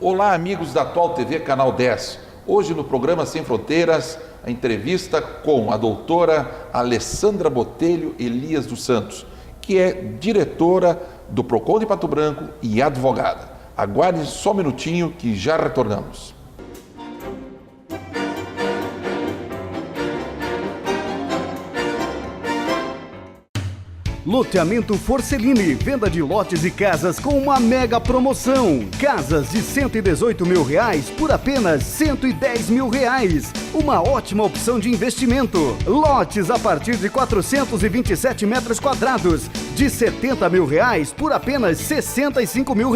Olá, amigos da Atual TV Canal 10. Hoje no programa Sem Fronteiras, a entrevista com a doutora Alessandra Botelho Elias dos Santos, que é diretora do PROCON de Pato Branco e advogada. Aguarde só um minutinho que já retornamos. Loteamento Forcelini, venda de lotes e casas com uma mega promoção. Casas de R$118 mil por apenas R$110 mil. Uma ótima opção de investimento. Lotes a partir de 427 metros quadrados, de R$70 mil por apenas R$65 mil.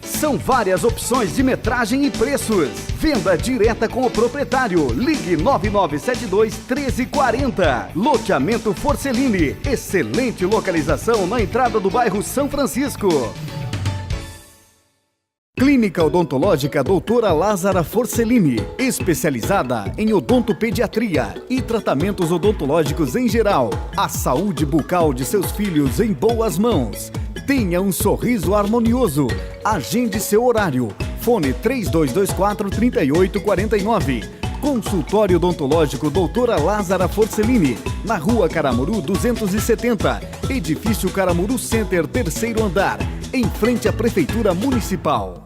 São várias opções de metragem e preços. Venda direta com o proprietário. Ligue 9972-1340. Loteamento Forcelini. Excelente localização na entrada do bairro São Francisco. Clínica Odontológica Doutora Lázara Forcelini, especializada em odontopediatria e tratamentos odontológicos em geral. A saúde bucal de seus filhos em boas mãos. Tenha um sorriso harmonioso. Agende seu horário. Fone 3224-3849. Consultório Odontológico Doutora Lázara Forcelini, na Rua Caramuru 270, Edifício Caramuru Center, 3º andar, em frente à Prefeitura Municipal.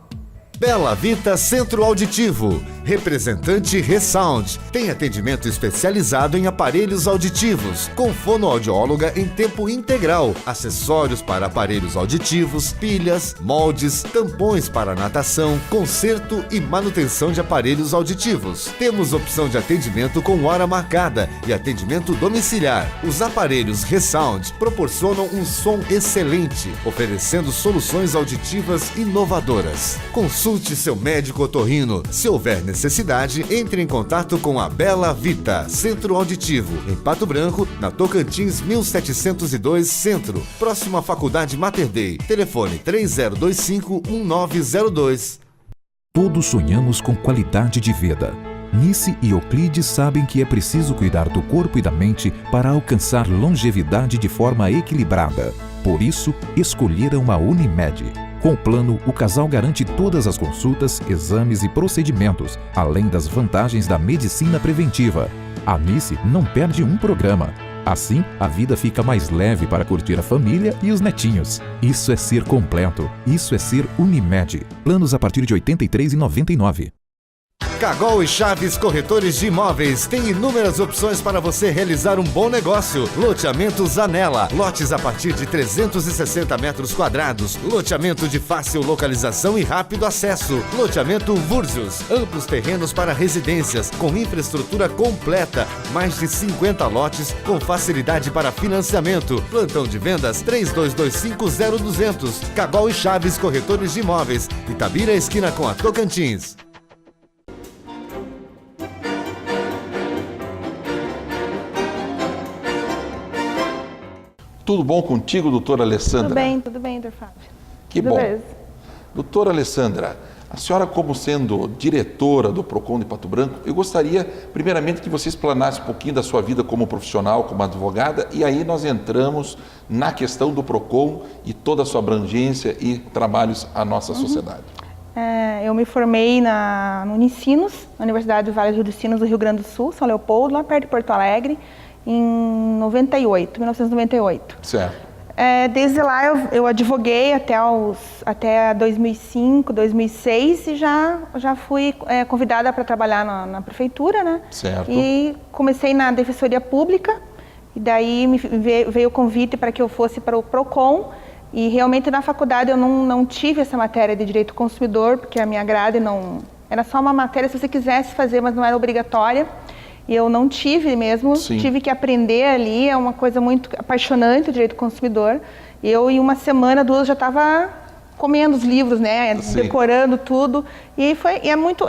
Bela Vita Centro Auditivo, representante Resound, tem atendimento especializado em aparelhos auditivos, com fonoaudióloga em tempo integral, acessórios para aparelhos auditivos, pilhas, moldes, tampões para natação, conserto e manutenção de aparelhos auditivos. Temos opção de atendimento com hora marcada e atendimento domiciliar. Os aparelhos Resound proporcionam um som excelente, oferecendo soluções auditivas inovadoras. Consulte seu médico otorrino. Se houver necessidade, entre em contato com a Bela Vita Centro Auditivo, em Pato Branco, na Tocantins 1702 Centro, próximo à Faculdade Mater Dei. Telefone 3025-1902. Todos sonhamos com qualidade de vida. Nice e Euclides sabem que é preciso cuidar do corpo e da mente para alcançar longevidade de forma equilibrada. Por isso, escolheram a Unimed. Com o plano, o casal garante todas as consultas, exames e procedimentos, além das vantagens da medicina preventiva. A Nice não perde um programa. Assim, a vida fica mais leve para curtir a família e os netinhos. Isso é ser completo. Isso é ser Unimed. Planos a partir de R$ 83,99. Cagol e Chaves Corretores de Imóveis tem inúmeras opções para você realizar um bom negócio. Loteamento Zanella, lotes a partir de 360 metros quadrados. Loteamento de fácil localização e rápido acesso. Loteamento Vurzios, amplos terrenos para residências, com infraestrutura completa. Mais de 50 lotes com facilidade para financiamento. Plantão de vendas 32250200. Cagol e Chaves Corretores de Imóveis. Itabira, esquina com a Tocantins. Tudo bom contigo, doutora Alessandra? Tudo bem, doutor Fábio. Que tudo bom. Beleza. Doutora Alessandra, a senhora como sendo diretora do PROCON de Pato Branco, eu gostaria primeiramente que você explanasse um pouquinho da sua vida como profissional, como advogada, e aí nós entramos na questão do PROCON e toda a sua abrangência e trabalhos à nossa sociedade. Eu me formei no Unicinos, na Universidade do Vale do Rio dos Sinos, do Rio Grande do Sul, São Leopoldo, lá perto de Porto Alegre, em 1998. Certo. Desde lá eu advoguei até 2005, 2006 e já fui convidada para trabalhar na prefeitura, né? Certo. E comecei na Defensoria Pública e daí veio o convite para que eu fosse para o PROCON e realmente na faculdade eu não tive essa matéria de direito do consumidor, porque a minha grade não... Era só uma matéria se você quisesse fazer, mas não era obrigatória. E eu não tive mesmo, Sim. Tive que aprender ali, é uma coisa muito apaixonante o direito do consumidor. Eu, em uma semana, 2, já estava comendo os livros, né, Sim. Decorando tudo. E é muito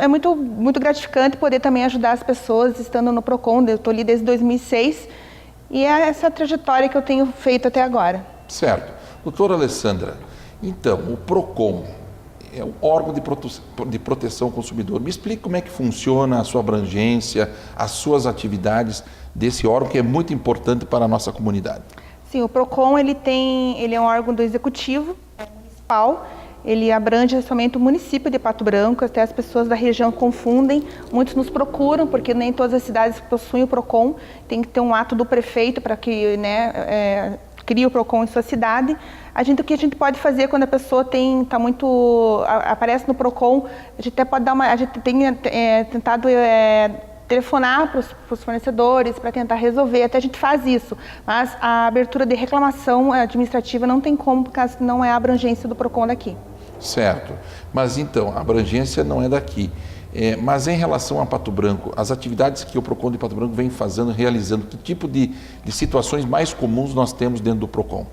gratificante poder também ajudar as pessoas estando no PROCON. Eu estou ali desde 2006 e é essa trajetória que eu tenho feito até agora. Certo. Doutora Alessandra, então, o PROCON é um órgão de proteção ao consumidor. Me explique como é que funciona a sua abrangência, as suas atividades desse órgão que é muito importante para a nossa comunidade. Sim, o PROCON ele é um órgão do executivo municipal ele abrange somente o município de Pato Branco, até as pessoas da região confundem, muitos nos procuram, porque nem todas as cidades possuem o PROCON, tem que ter um ato do prefeito para que, né, crie o PROCON em sua cidade. O que a gente pode fazer quando a pessoa aparece no PROCON, a gente até pode a gente tem tentado telefonar para os fornecedores para tentar resolver, até a gente faz isso, mas a abertura de reclamação administrativa não tem como, porque não é a abrangência do PROCON daqui. Certo, mas então, a abrangência não é daqui. Mas em relação a Pato Branco, as atividades que o PROCON de Pato Branco vem realizando, que tipo de situações mais comuns nós temos dentro do PROCON?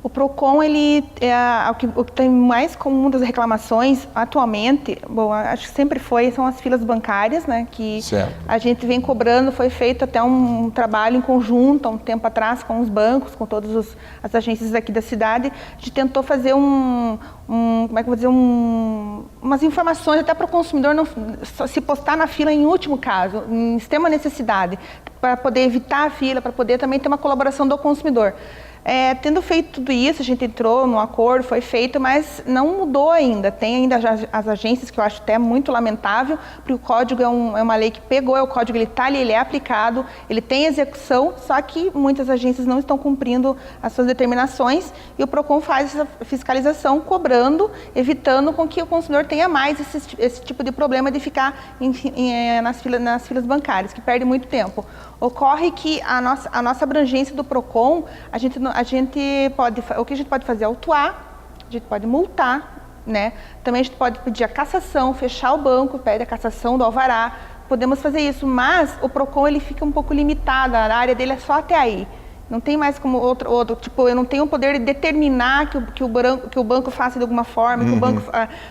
O PROCON, o que tem mais comum das reclamações atualmente, bom, acho que sempre são as filas bancárias, né, que certo. A gente vem cobrando, foi feito até um trabalho em conjunto, há um tempo atrás, com os bancos, com todas as agências aqui da cidade. A gente tentou fazer umas informações até para o consumidor não se postar na fila em último caso, em extrema necessidade, para poder evitar a fila, para poder também ter uma colaboração do consumidor. Tendo feito tudo isso, a gente entrou no acordo, foi feito, mas não mudou ainda. Tem ainda as agências, que eu acho até muito lamentável, porque o código é uma lei que pegou, o código ele está ali, ele é aplicado, ele tem execução, só que muitas agências não estão cumprindo as suas determinações e o PROCON faz essa fiscalização cobrando, evitando com que o consumidor tenha mais esse tipo de problema de ficar nas filas bancárias, que perde muito tempo. Ocorre que a nossa abrangência do PROCON, o que a gente pode fazer é autuar, a gente pode multar, né? Também a gente pode pedir a cassação, fechar o banco, pede a cassação do alvará, podemos fazer isso, mas o PROCON ele fica um pouco limitado, a área dele é só até aí. Não tem mais como outro tipo, eu não tenho o poder de determinar que o banco faça de alguma forma,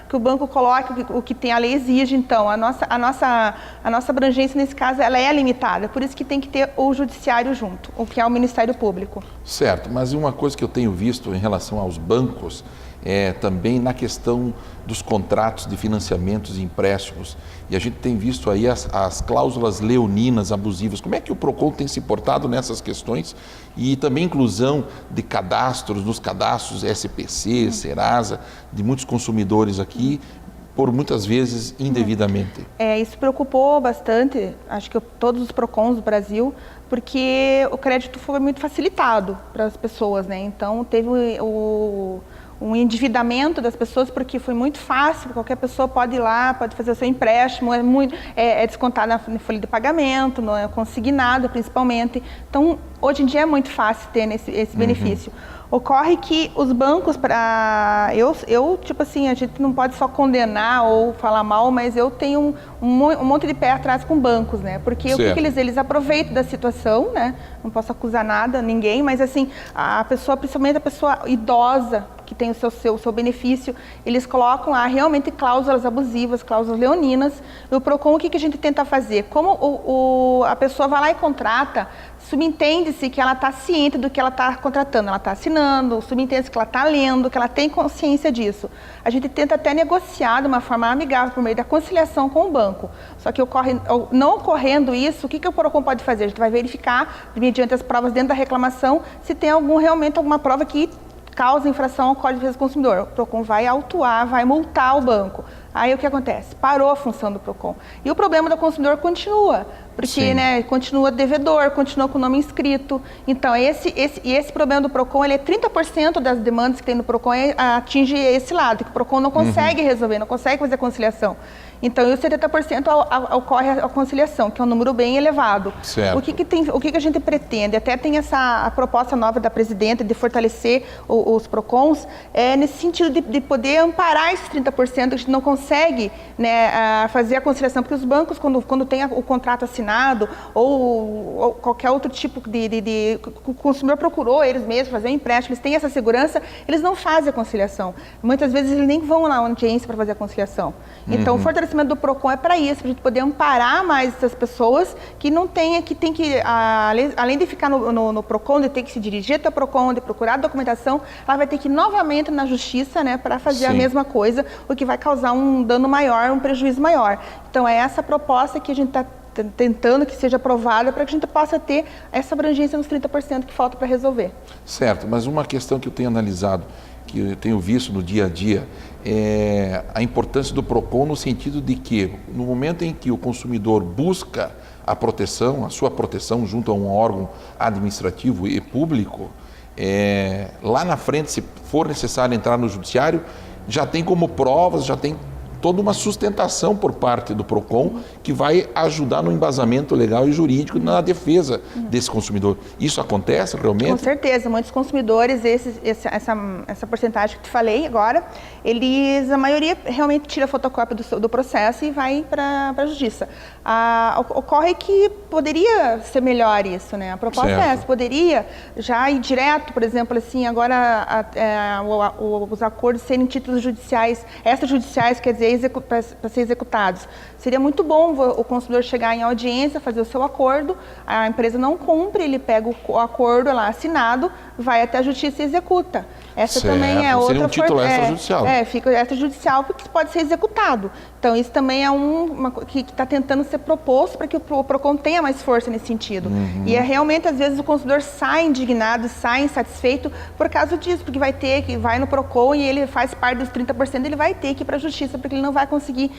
que o banco coloque o que a lei exige. Então, a nossa abrangência nesse caso, ela é limitada, por isso que tem que ter o judiciário junto, o que é o Ministério Público. Certo, mas uma coisa que eu tenho visto em relação aos bancos também na questão dos contratos de financiamentos e empréstimos. E a gente tem visto aí as cláusulas leoninas abusivas. Como é que o PROCON tem se portado nessas questões? E também inclusão de cadastros, nos cadastros SPC, Serasa, de muitos consumidores aqui, por muitas vezes indevidamente. Isso preocupou bastante, acho que todos os PROCONs do Brasil, porque o crédito foi muito facilitado para as pessoas, né? Então teve um endividamento das pessoas, porque foi muito fácil, qualquer pessoa pode ir lá, pode fazer o seu empréstimo, é descontado na folha de pagamento, não é consignado principalmente. Então, hoje em dia é muito fácil ter esse benefício. Ocorre que os bancos, tipo assim, a gente não pode só condenar ou falar mal, mas eu tenho um monte de pé atrás com bancos, né? Porque o que eles aproveitam da situação, né? Não posso acusar ninguém, mas assim, a pessoa, principalmente a pessoa idosa, que tem o seu benefício, eles colocam lá realmente cláusulas abusivas, cláusulas leoninas. E o PROCON, o que a gente tenta fazer? Como a pessoa vai lá e contrata, subentende-se que ela está ciente do que ela está contratando, ela está assinando, subentende-se que ela está lendo, que ela tem consciência disso. A gente tenta até negociar de uma forma amigável por meio da conciliação com o banco. Só que não ocorrendo isso, o que o PROCON pode fazer? A gente vai verificar, mediante as provas dentro da reclamação, se tem realmente alguma prova que causa infração ao Código de Defesa do Consumidor. O PROCON vai autuar, vai multar o banco. Aí o que acontece? Parou a função do PROCON. E o problema do consumidor continua, porque continua devedor, continua com o nome inscrito. Então, esse problema do PROCON, ele é 30% das demandas que tem no PROCON atinge esse lado, que o PROCON não consegue resolver, não consegue fazer a conciliação. Então, e os 70% ocorre a conciliação, que é um número bem elevado. Certo. O que a gente pretende? Até tem a proposta nova da presidenta de fortalecer os PROCONs, nesse sentido de poder amparar esses 30% que a gente não consegue, né, fazer a conciliação, porque os bancos, quando tem o contrato assinado ou qualquer outro tipo o consumidor procurou eles mesmos fazer um empréstimo, eles têm essa segurança, eles não fazem a conciliação. Muitas vezes eles nem vão na audiência para fazer a conciliação. Então, o fortalecimento do PROCON é para isso, para a gente poder amparar mais essas pessoas que não tem que além de ficar no PROCON, de ter que se dirigir até o PROCON, de procurar a documentação, ela vai ter que ir novamente na justiça, né, para fazer a mesma coisa, o que vai causar um dano maior, um prejuízo maior. Então, é essa proposta que a gente está tentando que seja aprovada para que a gente possa ter essa abrangência nos 30% que falta para resolver. Certo, mas uma questão que eu tenho analisado, que eu tenho visto no dia a dia, é a importância do PROCON no sentido de que, no momento em que o consumidor busca a proteção, a sua proteção junto a um órgão administrativo e público, lá na frente, se for necessário entrar no judiciário, já tem como provas, já tem toda uma sustentação por parte do PROCON que vai ajudar no embasamento legal e jurídico na defesa desse consumidor. Isso acontece realmente? Com certeza, muitos consumidores, essa porcentagem que te falei agora, a maioria realmente tira a fotocópia do processo e vai para a justiça. Ocorre que poderia ser melhor isso, né? A proposta é essa, poderia já ir direto, por exemplo, assim, agora os acordos serem títulos judiciais, extrajudiciais, quer dizer, para ser executados. Seria muito bom o consumidor chegar em audiência, fazer o seu acordo, a empresa não cumpre, ele pega o acordo lá assinado, vai até a justiça e executa. Essa também é outra... Seria um título extrajudicial. Fica extrajudicial porque pode ser executado. Então, isso também é uma que está tentando ser proposto para que o PROCON tenha mais força nesse sentido. E realmente, às vezes, o consumidor sai indignado, sai insatisfeito por causa disso, porque vai no PROCON e ele faz parte dos 30%, ele vai ter que ir para a justiça, porque ele não vai conseguir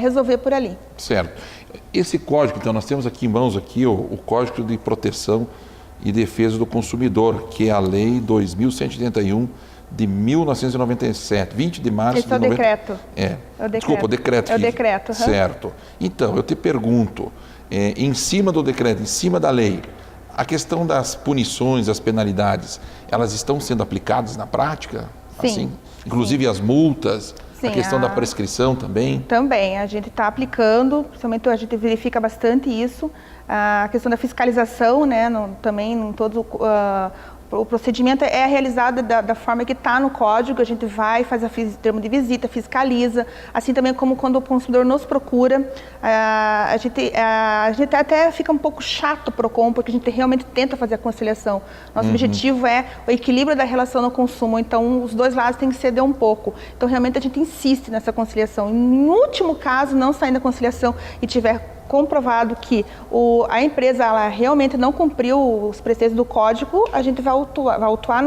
resolver por ali. Certo. Esse código, então, nós temos aqui em mãos o Código de Proteção e Defesa do Consumidor, que é a Lei 2.181 de 1997, 20 de março de 90... decreto. Desculpa, o decreto. É o decreto. Certo. Então, eu te pergunto, em cima do decreto, em cima da lei, a questão das punições, das penalidades, elas estão sendo aplicadas na prática? Sim. Assim? Inclusive as multas? Sim, a questão da prescrição também? Também, a gente está aplicando, principalmente a gente verifica bastante isso, a questão da fiscalização, né, também em todo o procedimento é realizado da forma que está no código, a gente vai, faz o termo de visita, fiscaliza, assim também como quando o consumidor nos procura, a gente até fica um pouco chato o PROCON, porque a gente realmente tenta fazer a conciliação. Nosso objetivo é o equilíbrio da relação no consumo, então os dois lados têm que ceder um pouco. Então realmente a gente insiste nessa conciliação. Em último caso, não saindo da conciliação e tiver comprovado que a empresa ela realmente não cumpriu os preceitos do código, a gente vai autuar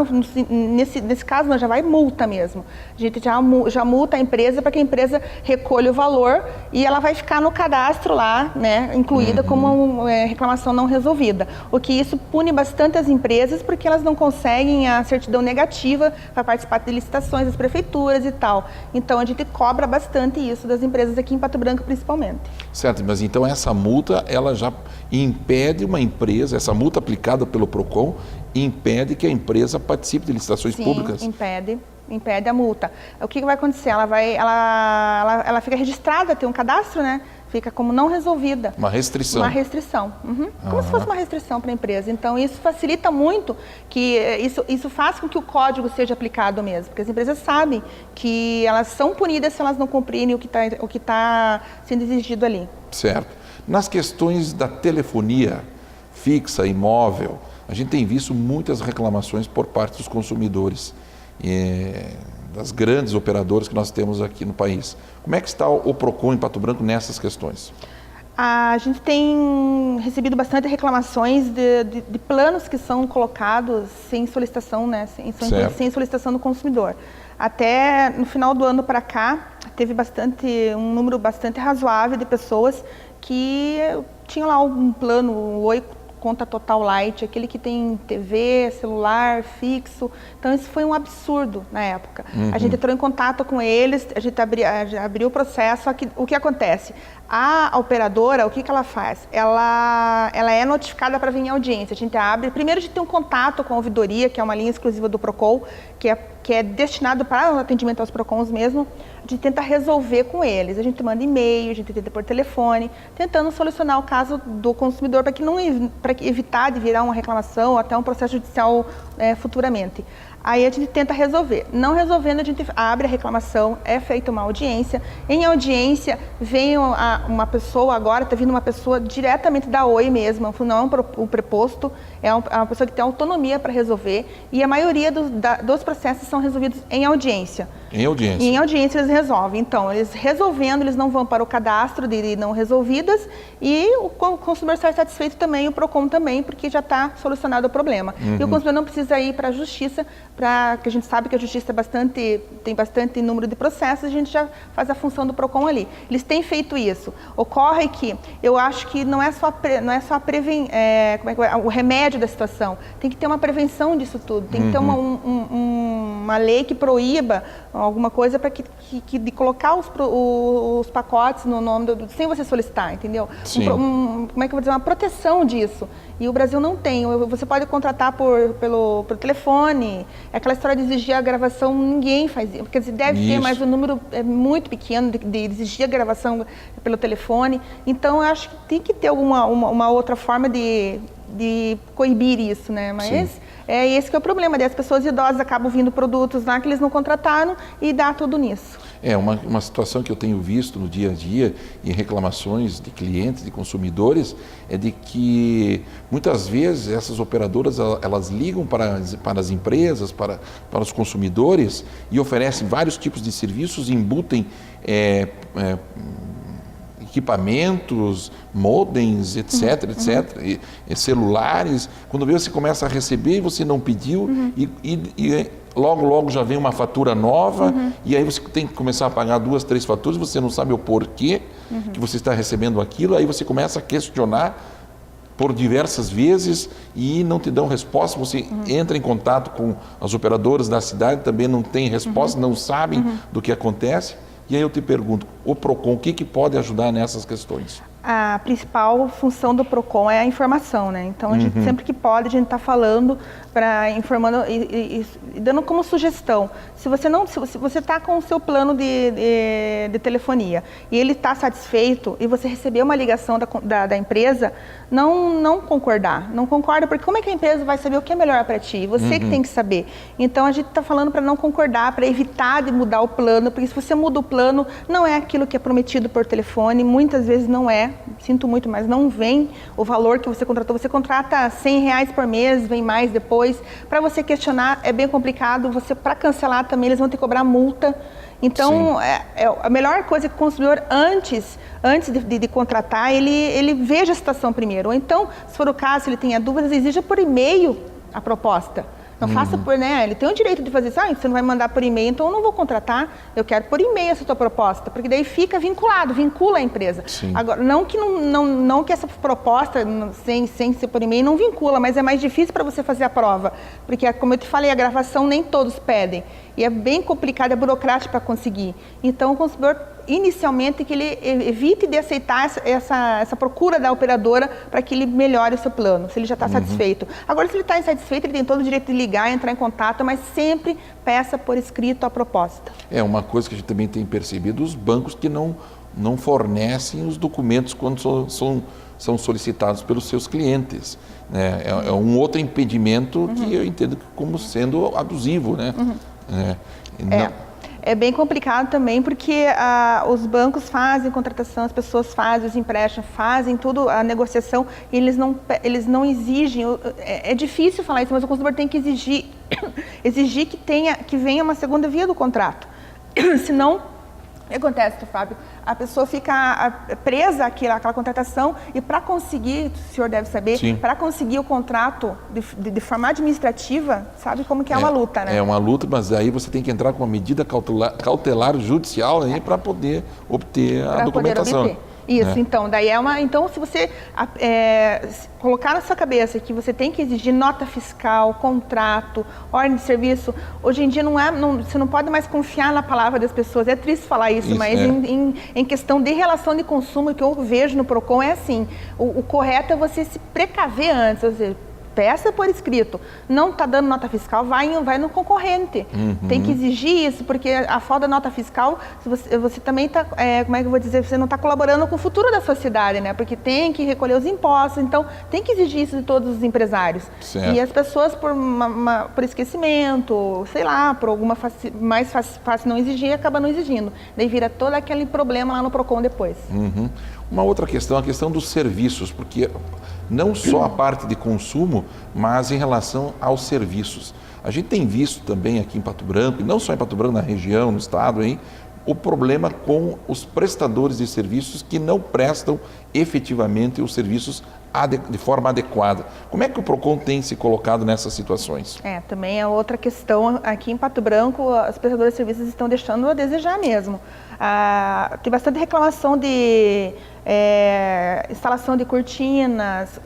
nesse caso, nós já vai multa mesmo. A gente já multa a empresa para que a empresa recolha o valor e ela vai ficar no cadastro lá, né, incluída como reclamação não resolvida. O que isso pune bastante as empresas porque elas não conseguem a certidão negativa para participar de licitações das prefeituras e tal. Então a gente cobra bastante isso das empresas aqui em Pato Branco principalmente. Certo, mas então essa multa, ela já impede uma empresa, essa multa aplicada pelo PROCON, impede que a empresa participe de licitações públicas? Sim, impede a multa. O que vai acontecer? Ela fica registrada, tem um cadastro, né? Fica como não resolvida. Uma restrição. Uma restrição. Como se fosse uma restrição para a empresa. Então, isso facilita muito, que isso faz com que o código seja aplicado mesmo. Porque as empresas sabem que elas são punidas se elas não cumprirem o que tá sendo exigido ali. Certo. Nas questões da telefonia fixa e móvel, a gente tem visto muitas reclamações por parte dos consumidores, das grandes operadoras que nós temos aqui no país. Como é que está o PROCON em Pato Branco nessas questões? A gente tem recebido bastante reclamações de planos que são colocados sem solicitação, né, sem solicitação do consumidor. Até no final do ano para cá, teve um número bastante razoável de pessoas que tinham lá um plano, o Oi Conta Total Light, aquele que tem TV, celular, fixo. Então, isso foi um absurdo na época. A gente entrou em contato com eles, a gente abriu o processo. O que acontece? A operadora, o que ela faz? Ela é notificada para vir em audiência. A gente abre, primeiro a gente tem um contato com a ouvidoria, que é uma linha exclusiva do PROCON, que é destinado para o atendimento aos PROCONs mesmo. A gente tenta resolver com eles. A gente manda e-mail, a gente tenta por telefone, tentando solucionar o caso do consumidor para evitar de virar uma reclamação ou até um processo judicial futuramente. Aí a gente tenta resolver. Não resolvendo, a gente abre a reclamação, é feita uma audiência. Em audiência, vem uma pessoa, agora está vindo uma pessoa diretamente da Oi mesmo, não é um preposto, é uma pessoa que tem autonomia para resolver e a maioria dos processos são resolvidos em audiência. Em audiência. Em audiência eles resolvem. Então, eles resolvendo, eles não vão para o cadastro de não resolvidas e o consumidor sai satisfeito também, o PROCON também, porque já está solucionado o problema. E o consumidor não precisa ir para a justiça, que a gente sabe que a justiça tem bastante número de processos, a gente já faz a função do PROCON ali. Eles têm feito isso. Ocorre que eu acho que não é só o remédio da situação, tem que ter uma prevenção disso tudo, tem que ter uma lei que proíba alguma coisa para de colocar os pacotes no nome sem você solicitar, entendeu? Como é que eu vou dizer? Uma proteção disso. E o Brasil não tem. Você pode contratar pelo telefone. Aquela história de exigir a gravação, ninguém faz isso. Quer dizer, deve ter, mas o número é muito pequeno de exigir a gravação pelo telefone. Então, eu acho que tem que ter uma outra forma de coibir isso, né? Mas é esse que é o problema. Daí as pessoas idosas acabam vindo produtos lá que eles não contrataram e dá tudo nisso. É uma situação que eu tenho visto no dia a dia em reclamações de clientes, de consumidores, é de que muitas vezes essas operadoras elas ligam para as empresas, para os consumidores e oferecem vários tipos de serviços, embutem equipamentos, modems, etc, etc, e celulares. Quando você começa a receber e você não pediu e logo já vem uma fatura nova e aí você tem que começar a pagar 2, 3 faturas, você não sabe o porquê que você está recebendo aquilo, aí você começa a questionar por diversas vezes e não te dão resposta, você entra em contato com as operadoras da cidade, também não tem resposta, não sabem do que acontece. E aí eu te pergunto, o PROCON, o que pode ajudar nessas questões? A principal função do PROCON é a informação, né? Então, a gente, sempre que pode, a gente está falando, informando e dando como sugestão. Se você está com o seu plano de telefonia e ele está satisfeito e você receber uma ligação da empresa, não concordar. Não concorda, porque como é que a empresa vai saber o que é melhor para ti? Você que tem que saber. Então, a gente está falando para não concordar, para evitar de mudar o plano, porque se você muda o plano, não é aquilo que é prometido por telefone, muitas vezes não é. Sinto muito, mas não vem o valor que você contratou. Você contrata R$100 por mês, vem mais depois. Para você questionar é bem complicado. Para cancelar também eles vão ter que cobrar multa. Então, a melhor coisa é que o consumidor, antes de contratar, ele veja a situação primeiro. Ou então, se for o caso, se ele tenha dúvidas, exija por e-mail a proposta. Não faça por, né? Ele tem o direito de fazer isso. Você não vai mandar por e-mail, então eu não vou contratar. Eu quero por e-mail essa tua proposta, porque daí fica vincula a empresa. Agora, não que essa proposta, sem ser por e-mail, não vincula, mas é mais difícil para você fazer a prova. Porque, como eu te falei, a gravação nem todos pedem. E é bem complicado, é burocrático para conseguir. Então, o consumidor, inicialmente, que ele evite de aceitar essa procura da operadora para que ele melhore o seu plano, se ele já está satisfeito. Agora, se ele está insatisfeito, ele tem todo o direito de ligar, entrar em contato, mas sempre peça por escrito a proposta. É uma coisa que a gente também tem percebido, os bancos que não fornecem os documentos quando são solicitados pelos seus clientes. Né? É um outro impedimento que eu entendo como sendo abusivo, né? É bem complicado também, porque os bancos fazem contratação, as pessoas fazem os empréstimos, fazem tudo, a negociação, e eles não exigem. É difícil falar isso, mas o consumidor tem que exigir que venha uma segunda via do contrato. Senão, o que acontece, Fábio? A pessoa fica presa àquela contratação e para conseguir, o senhor deve saber, para conseguir o contrato de forma administrativa, sabe como que é uma luta, né? É uma luta, mas aí você tem que entrar com uma medida cautelar judicial para poder obter a documentação. Isso, então, daí então, se você colocar na sua cabeça que você tem que exigir nota fiscal, contrato, ordem de serviço, hoje em dia você não pode mais confiar na palavra das pessoas. É triste falar isso, mas em questão de relação de consumo, que eu vejo no PROCON é assim, o correto é você se precaver antes, ou seja, peça por escrito. Não está dando nota fiscal, vai no concorrente. Tem que exigir isso, porque a falta da nota fiscal, você também está, como é que eu vou dizer, você não está colaborando com o futuro da sociedade, né? Porque tem que recolher os impostos, então tem que exigir isso de todos os empresários. E as pessoas, por esquecimento, sei lá, por alguma mais fácil não exigir, acaba não exigindo. Daí vira todo aquele problema lá no PROCON depois. Uma outra questão, a questão dos serviços, porque não só a parte de consumo, mas em relação aos serviços. A gente tem visto também aqui em Pato Branco, e não só em Pato Branco, na região, no estado, aí, o problema com os prestadores de serviços que não prestam efetivamente os serviços de forma adequada. Como é que o PROCON tem se colocado nessas situações? Também é outra questão. Aqui em Pato Branco, os prestadores de serviços estão deixando a desejar mesmo. Tem bastante reclamação de instalação de cortinas,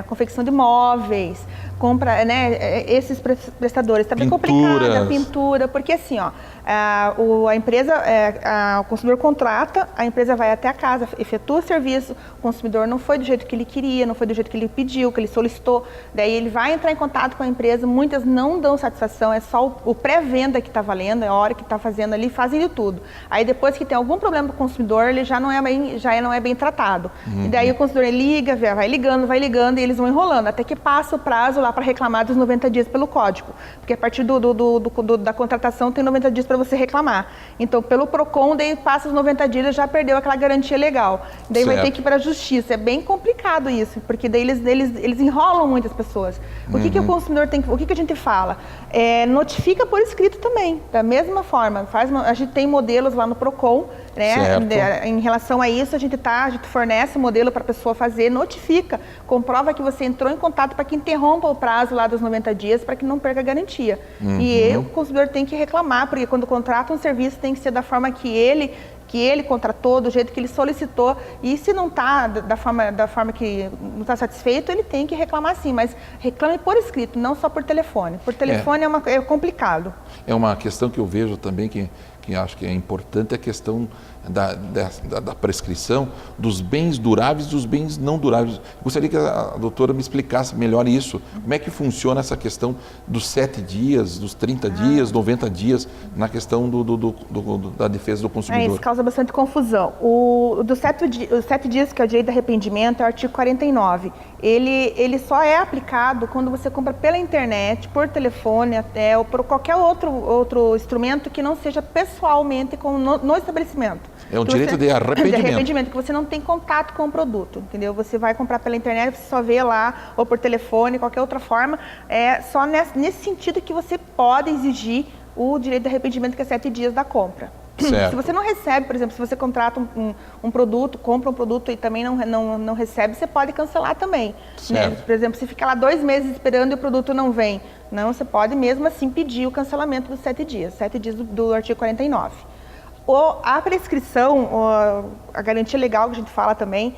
confecção de móveis, compra, né, esses prestadores. Está bem complicado a pintura, porque assim, a empresa, o consumidor contrata, a empresa vai até a casa, efetua o serviço, o consumidor não foi do jeito que ele queria, não foi do jeito que ele pediu, que ele solicitou, daí ele vai entrar em contato com a empresa, muitas não dão satisfação, é só o pré-venda que está valendo, é a hora que está fazendo ali, fazem de tudo. Aí depois que tem algum problema com o consumidor, ele já não é bem tratado. E daí o consumidor liga, vai ligando e eles vão enrolando, até que passa o prazo lá para reclamar dos 90 dias pelo código, porque a partir da contratação tem 90 dias para você reclamar. Então, pelo PROCON, daí passa os 90 dias, já perdeu aquela garantia legal. Daí vai ter que ir para a justiça. É bem complicado isso, porque daí eles enrolam muitas pessoas. O que o consumidor tem que... O que a gente fala? Notifica por escrito também, da mesma forma. A gente tem modelos lá no PROCON, né? Em relação a isso, a gente fornece o modelo para a pessoa fazer, notifica, comprova que você entrou em contato para que interrompa o prazo lá dos 90 dias, para que não perca a garantia. E o consumidor tem que reclamar, porque quando contrata um serviço tem que ser da forma que ele contratou, do jeito que ele solicitou, e se não está da forma que não está satisfeito, ele tem que reclamar sim, mas reclame por escrito, não só por telefone. Por telefone é complicado. É uma questão que eu vejo também que acho que é importante, a questão da prescrição dos bens duráveis e dos bens não duráveis. Gostaria que a doutora me explicasse melhor isso. Como é que funciona essa questão dos 7 dias, dos 30 dias, 90 dias, na questão da defesa do consumidor? Isso causa bastante confusão. Os 7 dias, que é o direito de arrependimento, é o artigo 49. Ele só é aplicado quando você compra pela internet, por telefone, ou por qualquer outro instrumento que não seja pessoalmente no estabelecimento. É um direito de arrependimento. De arrependimento, que você não tem contato com o produto, entendeu? Você vai comprar pela internet, você só vê lá, ou por telefone, qualquer outra forma. É só nesse sentido que você pode exigir o direito de arrependimento, que é 7 dias da compra. Certo. Se você não recebe, por exemplo, se você contrata um produto, compra um produto e também não recebe, você pode cancelar também. Né? Por exemplo, se fica lá 2 meses esperando e o produto não vem, você pode mesmo assim pedir o cancelamento dos 7 dias, 7 dias do artigo 49. A prescrição, a garantia legal que a gente fala também,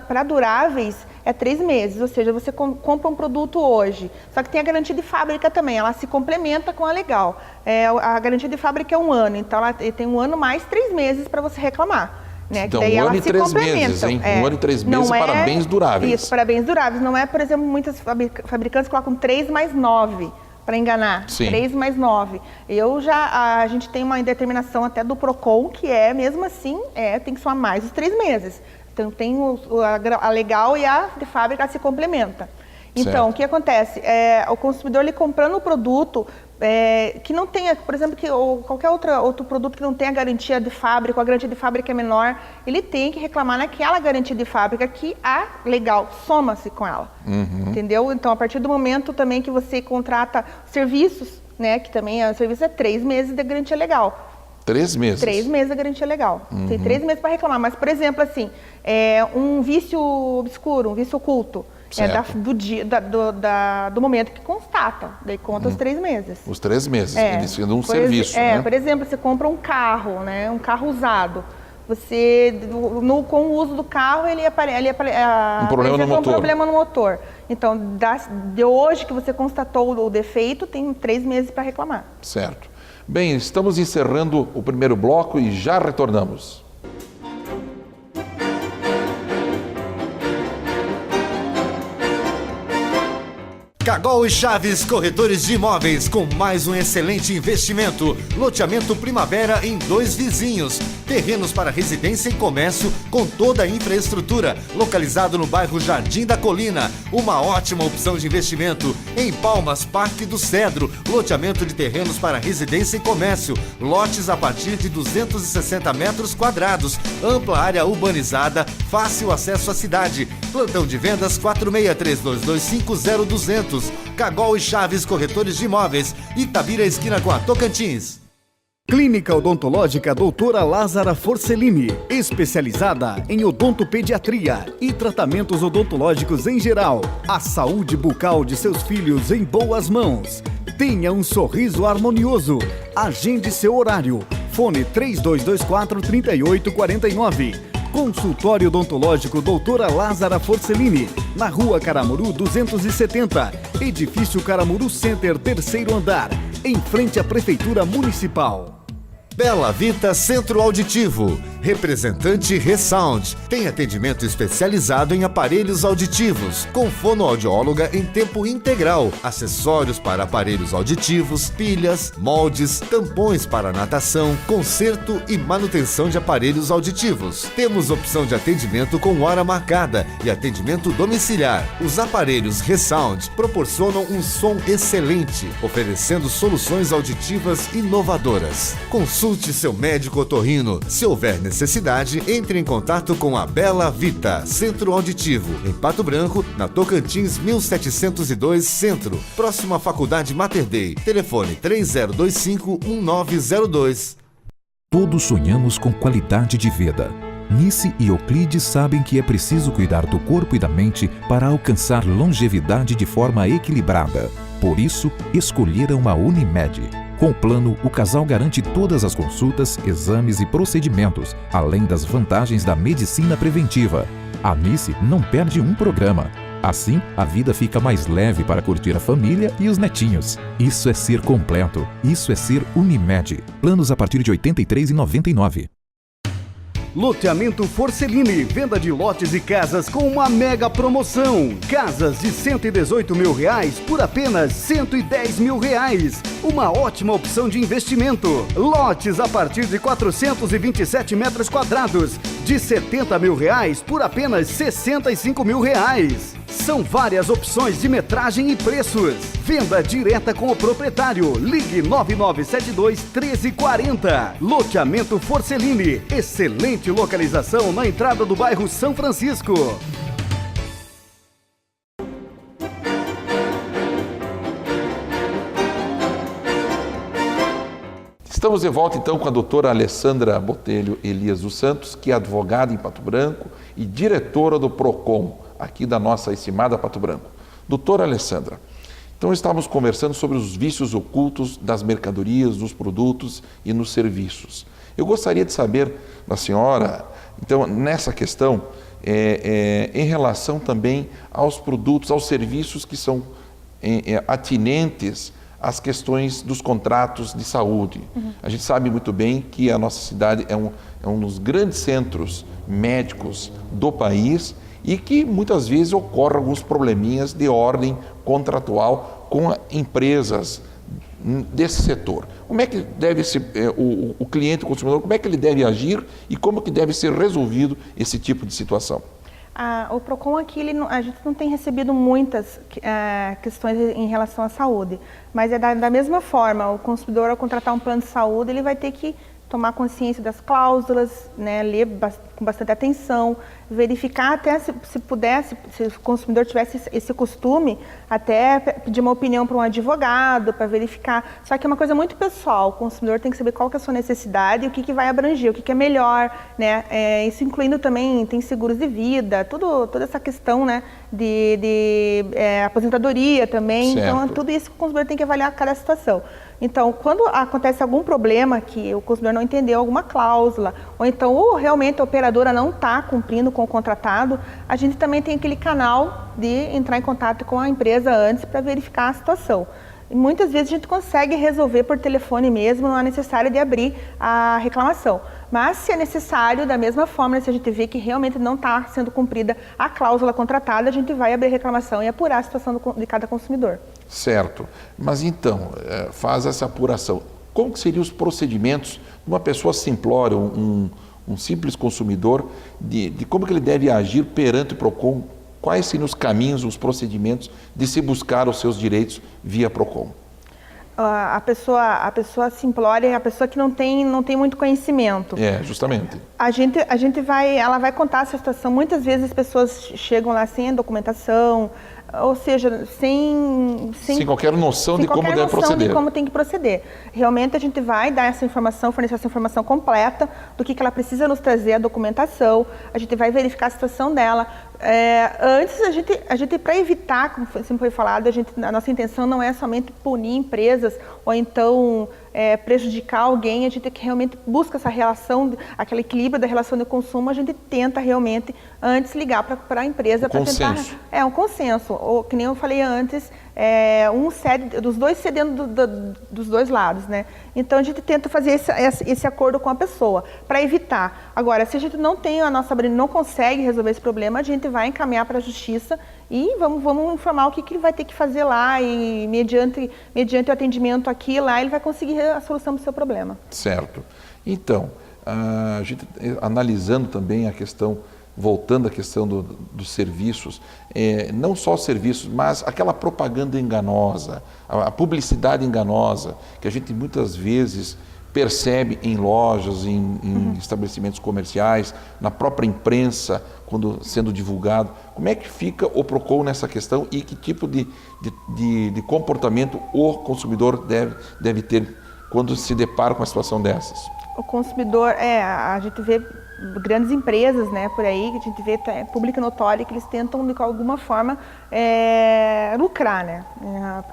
para duráveis é 3 meses, ou seja, você compra um produto hoje, só que tem a garantia de fábrica também, ela se complementa com a legal. A garantia de fábrica é 1 ano, então ela tem 1 ano mais 3 meses para você reclamar. Né? Então, 1 ano e 3 meses, hein? 1 ano e 3 meses para bens duráveis. Isso, para bens duráveis. Não é, por exemplo, muitas fabricantes colocam 3 mais 9. Para enganar, sim. 3 mais 9. A gente tem uma determinação até do PROCON, que mesmo assim, tem que somar mais os 3 meses. Então, tem a legal e a de fábrica se complementa. Então, o que acontece? O consumidor, ele comprando o produto, que não tenha, por exemplo, ou qualquer outro produto que não tenha garantia de fábrica, ou a garantia de fábrica é menor, ele tem que reclamar naquela garantia de fábrica que a legal soma-se com ela. Entendeu? Então, a partir do momento também que você contrata serviços, né, que também o serviço é 3 meses de garantia legal. 3 meses? 3 meses da garantia legal. Tem 3 meses para reclamar. Mas, por exemplo, assim, um vício obscuro, um vício oculto, do momento que constata, daí conta os 3 meses. Os 3 meses, iniciando um serviço, né? Por exemplo, você compra um carro, né, um carro usado. Você, com o uso do carro, ele um problema no motor. Então, de hoje que você constatou o defeito, tem 3 meses para reclamar. Certo. Bem, estamos encerrando o primeiro bloco e já retornamos. Cagol e Chaves, corretores de imóveis, com mais um excelente investimento. Loteamento Primavera em 2 vizinhos. Terrenos para residência e comércio com toda a infraestrutura. Localizado no bairro Jardim da Colina. Uma ótima opção de investimento. Em Palmas, Parque do Cedro. Loteamento de terrenos para residência e comércio. Lotes a partir de 260 metros quadrados. Ampla área urbanizada, fácil acesso à cidade. Plantão de vendas 4632250200. Cagol e Chaves Corretores de Imóveis. Itabira, esquina com a Tocantins. Clínica Odontológica Doutora Lázara Forcellini, especializada em odontopediatria e tratamentos odontológicos em geral. A saúde bucal de seus filhos em boas mãos. Tenha um sorriso harmonioso. Agende seu horário. Fone 3224-3849. Consultório Odontológico Doutora Lázara Forcellini, na Rua Caramuru 270, Edifício Caramuru Center, 3º andar, em frente à Prefeitura Municipal. Bela Vita Centro Auditivo, representante Resound. Tem atendimento especializado em aparelhos auditivos, com fonoaudióloga em tempo integral, acessórios para aparelhos auditivos, pilhas, moldes, tampões para natação, conserto e manutenção de aparelhos auditivos. Temos opção de atendimento com hora marcada e atendimento domiciliar. Os aparelhos Resound proporcionam um som excelente, oferecendo soluções auditivas inovadoras. Consulte seu médico otorrino. Se houver necessidade, entre em contato com a Bela Vita Centro Auditivo, em Pato Branco, na Tocantins 1702 Centro, próximo à Faculdade Mater Dei. Telefone 3025-1902. Todos sonhamos com qualidade de vida. Nice e Euclides sabem que é preciso cuidar do corpo e da mente para alcançar longevidade de forma equilibrada. Por isso, escolheram a Unimed. Com o plano, o casal garante todas as consultas, exames e procedimentos, além das vantagens da medicina preventiva. A Nice não perde um programa. Assim, a vida fica mais leve para curtir a família e os netinhos. Isso é ser completo. Isso é ser Unimed. Planos a partir de R$ 83,99. Loteamento Forcellini, venda de lotes e casas com uma mega promoção. Casas de R$118 mil por apenas R$110 mil. Uma ótima opção de investimento. Lotes a partir de 427 metros quadrados, de R$70 mil por apenas R$65 mil. São várias opções de metragem e preços. Venda direta com o proprietário. Ligue 9972-1340. Loteamento Forcellini. Excelente localização na entrada do bairro São Francisco. Estamos de volta então com a doutora Alessandra Botelho Elias dos Santos, que é advogada em Pato Branco e diretora do PROCON, aqui da nossa estimada Pato Branco. Doutora Alessandra, então estávamos conversando sobre os vícios ocultos das mercadorias, dos produtos e nos serviços. Eu gostaria de saber da senhora, então, nessa questão, em relação também aos produtos, aos serviços que são atinentes às questões dos contratos de saúde. A gente sabe muito bem que a nossa cidade é um dos grandes centros médicos do país e que muitas vezes ocorrem alguns probleminhas de ordem contratual com empresas desse setor. Como é que deve ser o cliente, o consumidor, como é que ele deve agir e como que deve ser resolvido esse tipo de situação? O PROCON aqui, a gente não tem recebido muitas questões em relação à saúde, mas da mesma forma, o consumidor, ao contratar um plano de saúde, ele vai ter que tomar consciência das cláusulas, né, ler com bastante atenção, verificar até se pudesse, se o consumidor tivesse esse costume, até pedir uma opinião para um advogado, para verificar. Só que é uma coisa muito pessoal, o consumidor tem que saber qual que é a sua necessidade e o que vai abranger, o que é melhor, né? Isso incluindo também, tem seguros de vida, toda essa questão, né, de aposentadoria também. Certo. Então, tudo isso que o consumidor tem que avaliar cada situação. Então, quando acontece algum problema que o consumidor não entendeu alguma cláusula, ou então realmente a operadora não está cumprindo com o contratado, a gente também tem aquele canal de entrar em contato com a empresa antes para verificar a situação. E muitas vezes a gente consegue resolver por telefone mesmo, não é necessário de abrir a reclamação. Mas se é necessário, da mesma forma, se a gente vê que realmente não está sendo cumprida a cláusula contratada, a gente vai abrir a reclamação e apurar a situação de cada consumidor. Certo. Mas então, faz essa apuração. Como que seriam os procedimentos de uma pessoa simplória, um simples consumidor, de como que ele deve agir perante o PROCON? Quais seriam os caminhos, os procedimentos de se buscar os seus direitos via PROCON? a pessoa simplória é a pessoa que não tem muito conhecimento. Justamente. Ela vai contar essa situação. Muitas vezes as pessoas chegam lá sem a documentação, ou seja, sem qualquer noção de como deve proceder. De como tem que proceder. Realmente a gente vai dar essa informação, fornecer essa informação completa do que ela precisa nos trazer, a documentação, a gente vai verificar a situação dela. Antes, a gente para evitar, como sempre foi falado, a nossa intenção não é somente punir empresas ou então prejudicar alguém, a gente realmente busca essa relação, aquele equilíbrio da relação de consumo, a gente tenta realmente antes ligar para a empresa para tentar... um consenso, ou que nem eu falei antes, dos dois cedendo dos dois lados, né? Então a gente tenta fazer esse acordo com a pessoa para evitar. Agora, se a gente não tem não consegue resolver esse problema, a gente vai encaminhar para a justiça e vamos informar o que ele vai ter que fazer lá e mediante o atendimento aqui lá ele vai conseguir a solução do seu problema. Certo. Então, a gente analisando também a questão, voltando à questão dos serviços, não só os serviços, mas aquela propaganda enganosa, a publicidade enganosa, que a gente muitas vezes percebe em lojas, em estabelecimentos comerciais, na própria imprensa, quando sendo divulgado. Como é que fica o PROCON nessa questão e que tipo de comportamento o consumidor deve ter quando se depara com uma situação dessas? O consumidor, a gente vê grandes empresas, né, por aí, que a gente vê pública notória que eles tentam de alguma forma lucrar, né? A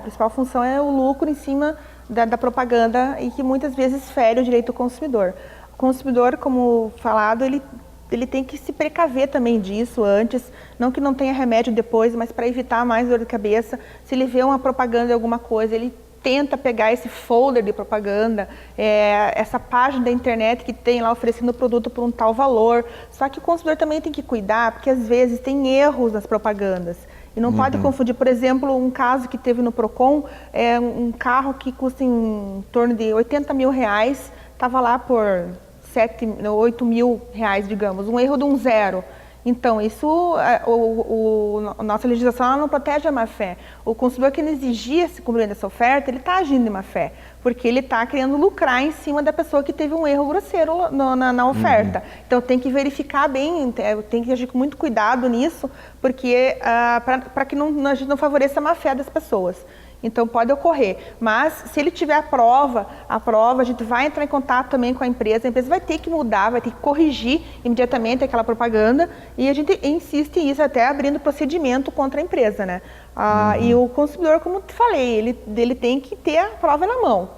principal função é o lucro em cima da propaganda e que muitas vezes fere o direito do consumidor. O consumidor, como falado, ele tem que se precaver também disso antes, não que não tenha remédio depois, mas para evitar mais dor de cabeça, se ele vê uma propaganda de alguma coisa, ele tenta pegar esse folder de propaganda, essa página da internet que tem lá oferecendo o produto por um tal valor. Só que o consumidor também tem que cuidar, porque às vezes tem erros nas propagandas. E não pode confundir, por exemplo, um caso que teve no PROCON, um carro que custa em torno de R$80 mil, estava lá por 8 mil reais, digamos, um erro de um zero. Então, isso, a nossa legislação ela não protege a má-fé. O consumidor que não exigia se cumprir essa oferta, ele está agindo de má-fé, porque ele está querendo lucrar em cima da pessoa que teve um erro grosseiro na oferta. Então, tem que verificar bem, tem que agir com muito cuidado nisso, porque para que a gente não favoreça a má-fé das pessoas. Então pode ocorrer, mas se ele tiver a prova, a gente vai entrar em contato também com a empresa vai ter que mudar, vai ter que corrigir imediatamente aquela propaganda e a gente insiste nisso até abrindo procedimento contra a empresa, né? E o consumidor, como eu te falei, ele tem que ter a prova na mão.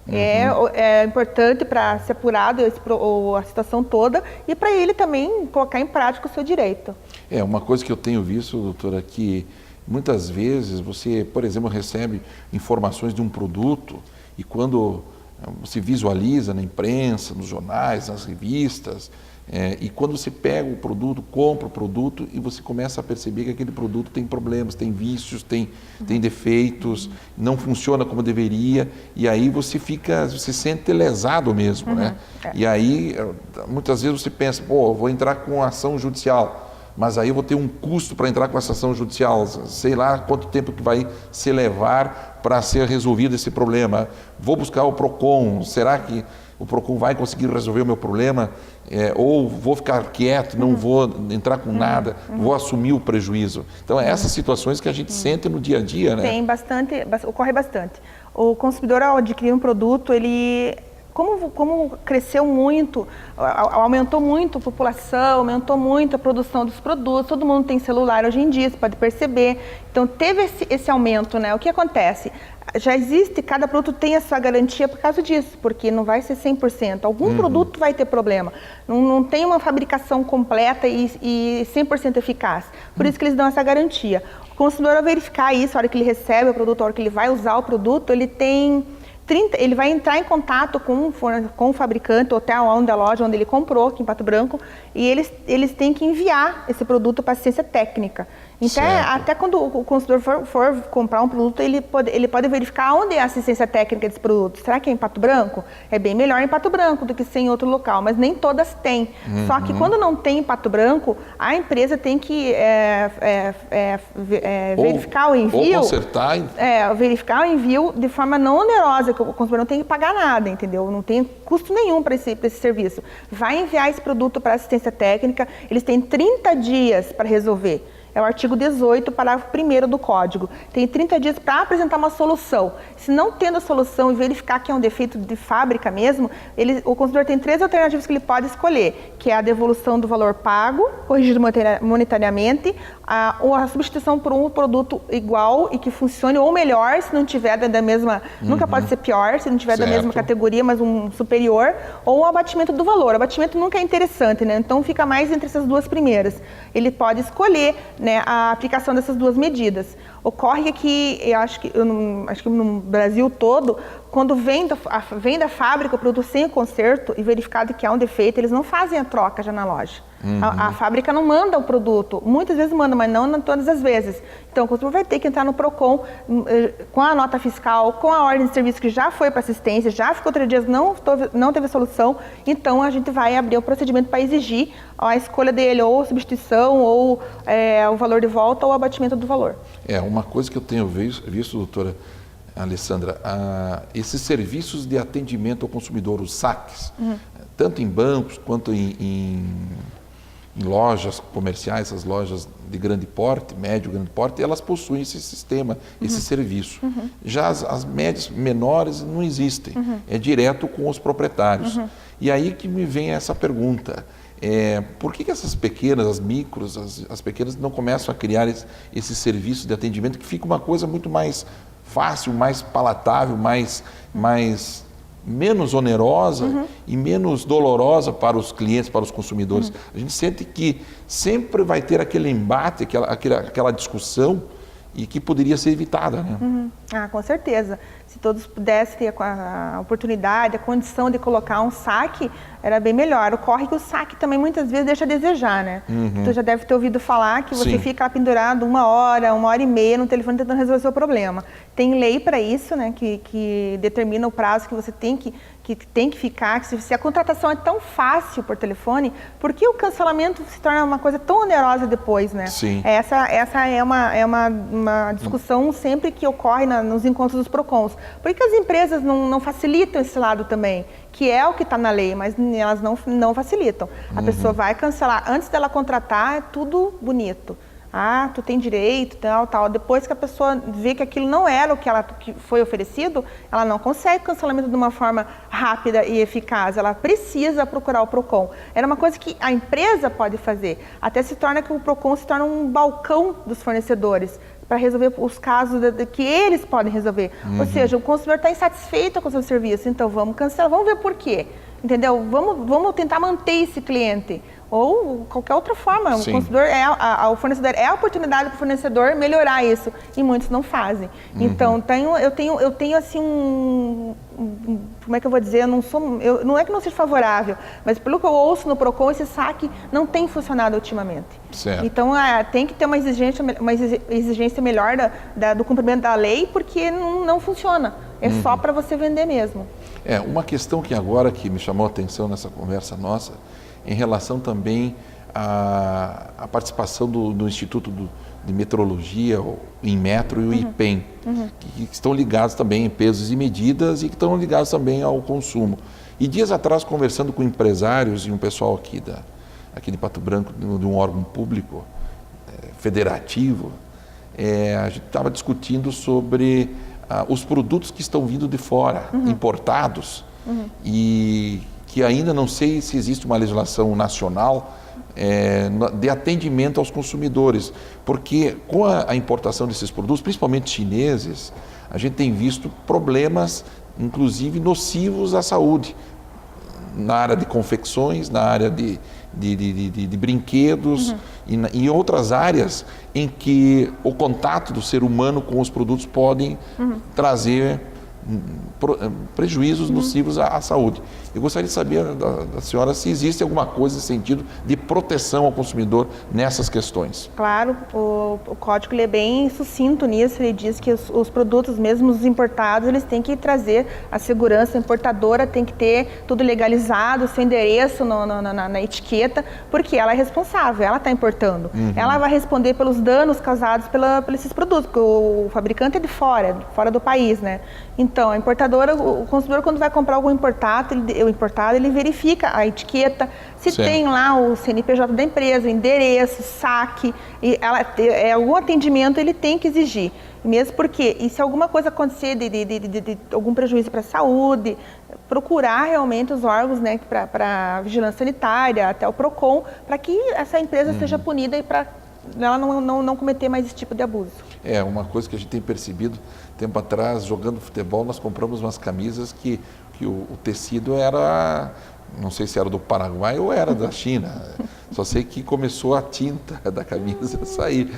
É importante para ser apurado a situação toda e para ele também colocar em prática o seu direito. Uma coisa que eu tenho visto, doutora, que muitas vezes você, por exemplo, recebe informações de um produto e quando você visualiza na imprensa, nos jornais, nas revistas, e quando você pega o produto, compra o produto e você começa a perceber que aquele produto tem problemas, tem vícios, tem defeitos, não funciona como deveria e aí você se sente lesado mesmo, né? E aí, muitas vezes você pensa, vou entrar com ação judicial. Mas aí eu vou ter um custo para entrar com essa ação judicial, sei lá quanto tempo que vai se levar para ser resolvido esse problema. Vou buscar o PROCON, será que o PROCON vai conseguir resolver o meu problema? Ou vou ficar quieto, não vou entrar com nada, vou assumir o prejuízo. Então, essas situações que a gente sente no dia a dia, né? Tem ocorre bastante. O consumidor, ao adquirir um produto, ele... Como cresceu muito, aumentou muito a população, aumentou muito a produção dos produtos, todo mundo tem celular hoje em dia, você pode perceber. Então, teve esse aumento, né? O que acontece? Já existe, cada produto tem a sua garantia por causa disso, porque não vai ser 100%. Algum produto vai ter problema. Não tem uma fabricação completa e 100% eficaz. Por isso que eles dão essa garantia. O consumidor, ao verificar isso, a hora que ele recebe o produto, a hora que ele vai usar o produto, ele vai entrar em contato com o fabricante, ou até a loja onde ele comprou, aqui em Pato Branco, e eles têm que enviar esse produto para assistência técnica. Então, até quando o consumidor for comprar um produto, ele pode verificar onde é a assistência técnica desse produto. Será que é em Pato Branco? É bem melhor em Pato Branco do que ser em outro local, mas nem todas têm. Só que quando não tem em Pato Branco, a empresa tem que verificar o envio. Ou consertar. Verificar o envio de forma não onerosa, que o consumidor não tem que pagar nada, entendeu? Não tem custo nenhum para esse serviço. Vai enviar esse produto para assistência técnica, eles têm 30 dias para resolver. É o artigo 18, parágrafo 1º do Código. Tem 30 dias para apresentar uma solução. Se não tendo a solução e verificar que é um defeito de fábrica mesmo, o consumidor tem 3 alternativas que ele pode escolher, que é a devolução do valor pago, corrigido monetariamente, ou a substituição por um produto igual e que funcione ou melhor, se não tiver da mesma... Nunca pode ser pior, se não tiver da mesma categoria, mas um superior, ou o abatimento do valor. O abatimento nunca é interessante, né? Então fica mais entre essas duas primeiras. Ele pode escolher, né, a aplicação dessas duas medidas. Ocorre que, acho que no Brasil todo, quando vem da fábrica o produto sem o conserto e verificado que há um defeito, eles não fazem a troca já na loja. A fábrica não manda o produto, muitas vezes manda, mas não todas as vezes. Então o consumidor vai ter que entrar no PROCON com a nota fiscal, com a ordem de serviço que já foi para assistência, já ficou 3 dias, não teve solução, então a gente vai abrir o procedimento para exigir a escolha dele, ou substituição, ou o valor de volta, ou abatimento do valor. Uma coisa que eu tenho visto, doutora Alessandra, esses serviços de atendimento ao consumidor, os saques, tanto em bancos quanto em lojas comerciais, essas lojas de grande porte, médio, grande porte, elas possuem esse sistema, esse serviço. Já as médias menores não existem, é direto com os proprietários. E aí que me vem essa pergunta, por que essas pequenas, as micros, as pequenas não começam a criar esse serviço de atendimento que fica uma coisa muito mais fácil, mais palatável, menos onerosa e menos dolorosa para os clientes, para os consumidores. A gente sente que sempre vai ter aquele embate, aquela discussão e que poderia ser evitada, né? Com certeza. Se todos pudessem ter a oportunidade, a condição de colocar um saque, era bem melhor. Ocorre que o saque também muitas vezes deixa a desejar, né? Tu já deve ter ouvido falar que você fica pendurado 1 hora, 1h30 no telefone tentando resolver o seu problema. Tem lei para isso, né? Que determina o prazo que você tem que ficar. Se a contratação é tão fácil por telefone, por que o cancelamento se torna uma coisa tão onerosa depois, né? Sim. Essa é uma discussão sempre que ocorre nos encontros dos PROCONs. Por que as empresas não facilitam esse lado também? Que é o que está na lei, mas elas não facilitam. A pessoa vai cancelar. Antes dela contratar, é tudo bonito. Tu tem direito, tal. Depois que a pessoa vê que aquilo não era o que foi oferecido, ela não consegue cancelamento de uma forma rápida e eficaz. Ela precisa procurar o PROCON. Era uma coisa que a empresa pode fazer. Até se torna que o PROCON se torna um balcão dos fornecedores para resolver os casos que eles podem resolver. Ou seja, o consumidor está insatisfeito com o seu serviço, então vamos cancelar, vamos ver por quê. Entendeu? Vamos tentar manter esse cliente. Ou qualquer outra forma. O consumidor o fornecedor é a oportunidade para o fornecedor melhorar isso. E muitos não fazem. Então, eu tenho assim como é que eu vou dizer? Não é que não seja favorável, mas pelo que eu ouço no PROCON, esse saque não tem funcionado ultimamente. Certo. Então, tem que ter uma exigência melhor do cumprimento da lei, porque não funciona. É só para você vender mesmo. Uma questão que agora que me chamou a atenção nessa conversa nossa, em relação também à participação do Instituto de Metrologia, o Inmetro e o IPEM, que estão ligados também em pesos e medidas e que estão ligados também ao consumo. E dias atrás, conversando com empresários e um pessoal aqui de Pato Branco, de um órgão público federativo, a gente estava discutindo sobre os produtos que estão vindo de fora, importados, e que ainda não sei se existe uma legislação nacional de atendimento aos consumidores, porque com a importação desses produtos, principalmente chineses, a gente tem visto problemas, inclusive nocivos à saúde, na área de confecções, na área de brinquedos e em outras áreas em que o contato do ser humano com os produtos podem trazer prejuízos nocivos à saúde. Eu gostaria de saber da senhora se existe alguma coisa nesse sentido de proteção ao consumidor nessas questões. Claro, o código ele é bem sucinto nisso, ele diz que os produtos, mesmo os importados, eles têm que trazer a segurança, a importadora tem que ter tudo legalizado, seu endereço na etiqueta, porque ela é responsável, ela está importando. Ela vai responder pelos danos causados por esses produtos, porque o fabricante é de fora do país, né? Então, a importadora, o consumidor, quando vai comprar algum importado, ele verifica a etiqueta, se tem lá o CNPJ da empresa, o endereço, saque, algum atendimento ele tem que exigir. Mesmo porque, e se alguma coisa acontecer de algum prejuízo para a saúde, procurar realmente os órgãos, né, para a vigilância sanitária, até o PROCON, para que essa empresa seja punida e para ela não cometer mais esse tipo de abuso. É uma coisa que a gente tem percebido. Tempo atrás, jogando futebol, nós compramos umas camisas que o tecido era, não sei se era do Paraguai ou era da China. Só sei que começou a tinta da camisa a sair.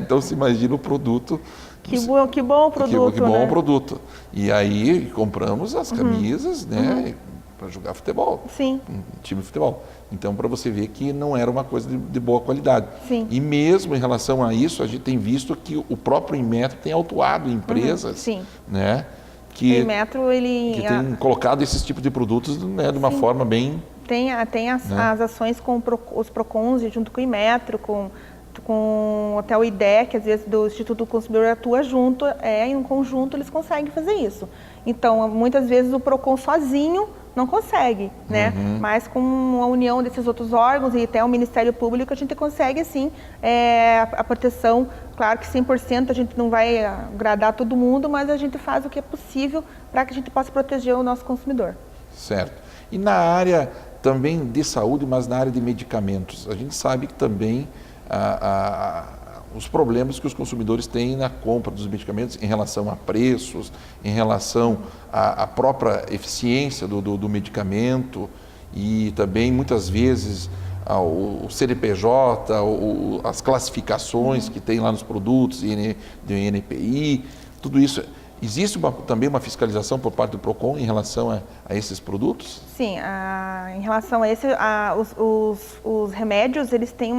Então se imagina o produto. Que bom o produto, que bom né? o produto. E aí compramos as camisas, né, para jogar futebol. Sim. Um time de futebol. Então, para você ver que não era uma coisa de boa qualidade. Sim. E mesmo em relação a isso, a gente tem visto que o próprio Inmetro tem autuado empresas, né, que tem colocado esses tipos de produtos, né, de uma forma bem... Tem as ações com os PROCONs, junto com o Inmetro, com até o IDE, que às vezes do Instituto do Consumidor atua junto, em um conjunto eles conseguem fazer isso. Então, muitas vezes o PROCON sozinho não consegue, né? Mas com a união desses outros órgãos e até o Ministério Público, a gente consegue, assim, a proteção. Claro que 100% a gente não vai agradar todo mundo, mas a gente faz o que é possível para que a gente possa proteger o nosso consumidor. Certo. E na área também de saúde, mas na área de medicamentos, a gente sabe que também os problemas que os consumidores têm na compra dos medicamentos em relação a preços, em relação à própria eficiência do medicamento e também muitas vezes o CNPJ, as classificações que tem lá nos produtos, do INPI, tudo isso. Existe também uma fiscalização por parte do PROCON em relação a esses produtos? Sim, em relação a esse, os remédios, eles têm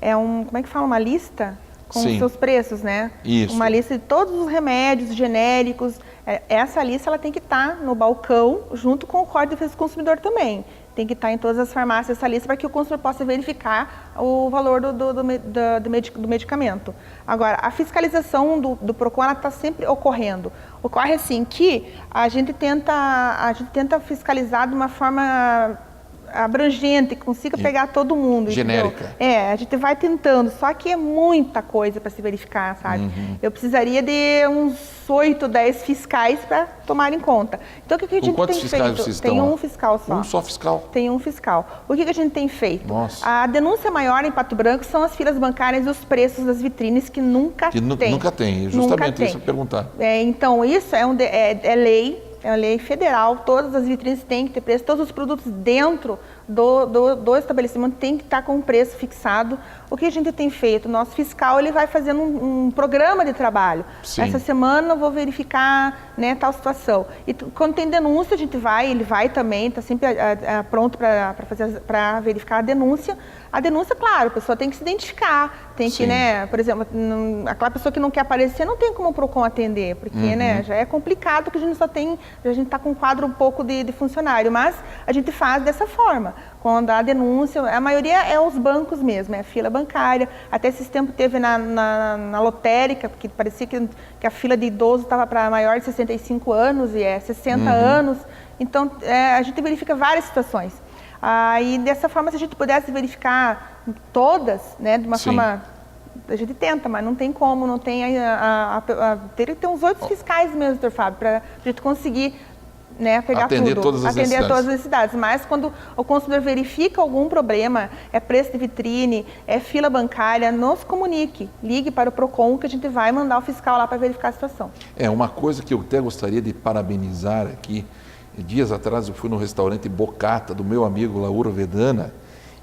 como é que fala? Uma lista com os seus preços, né? Isso. Uma lista de todos os remédios genéricos. Essa lista ela tem que estar no balcão junto com o Código de Defesa do Consumidor também. Tem que estar em todas as farmácias essa lista para que o consumidor possa verificar o valor do medicamento. Agora, a fiscalização do PROCON ela está sempre ocorrendo. Ocorre assim que a gente tenta fiscalizar de uma forma abrangente, que consiga pegar todo mundo. Genérica. A gente vai tentando, só que é muita coisa para se verificar, sabe? Eu precisaria de uns 8, 10 fiscais para tomar em conta. Então, o que a gente tem feito? Quantos fiscais vocês estão? Tem um fiscal só. Um só fiscal? Tem um fiscal. O que a gente tem feito? Nossa. A denúncia maior em Pato Branco são as filas bancárias e os preços das vitrines, que nunca tem. Nunca tem, justamente isso eu ia perguntar. Então, isso é lei. É uma lei federal, todas as vitrines têm que ter preço, todos os produtos dentro do estabelecimento têm que estar com um preço fixado. O que a gente tem feito? O nosso fiscal ele vai fazendo um programa de trabalho. Sim. Essa semana eu vou verificar, né, tal situação. E quando tem denúncia, ele vai também, está sempre pronto para verificar a denúncia. A denúncia, claro, a pessoa tem que se identificar, tem que, né, por exemplo, aquela pessoa que não quer aparecer não tem como o PROCON atender, porque, né, já é complicado, porque a gente está com um quadro um pouco de funcionário, mas a gente faz dessa forma. Quando há denúncia, a maioria é os bancos mesmo, é a fila bancária. Até esses tempos teve na lotérica, porque parecia que a fila de idoso estava para maior de 65 anos e é 60 anos. Então, a gente verifica várias situações. E dessa forma, se a gente pudesse verificar todas, né, de uma forma... A gente tenta, mas não tem como, não tem teria que ter uns 8 fiscais mesmo, doutor Fábio, para a gente conseguir, né, pegar atender tudo. Todas as necessidades. Todas as necessidades. Mas quando o consumidor verifica algum problema, é preço de vitrine, é fila bancária, nos comunique. Ligue para o PROCON que a gente vai mandar o fiscal lá para verificar a situação. Uma coisa que eu até gostaria de parabenizar aqui. Dias atrás eu fui no restaurante Bocata do meu amigo Lauro Vedana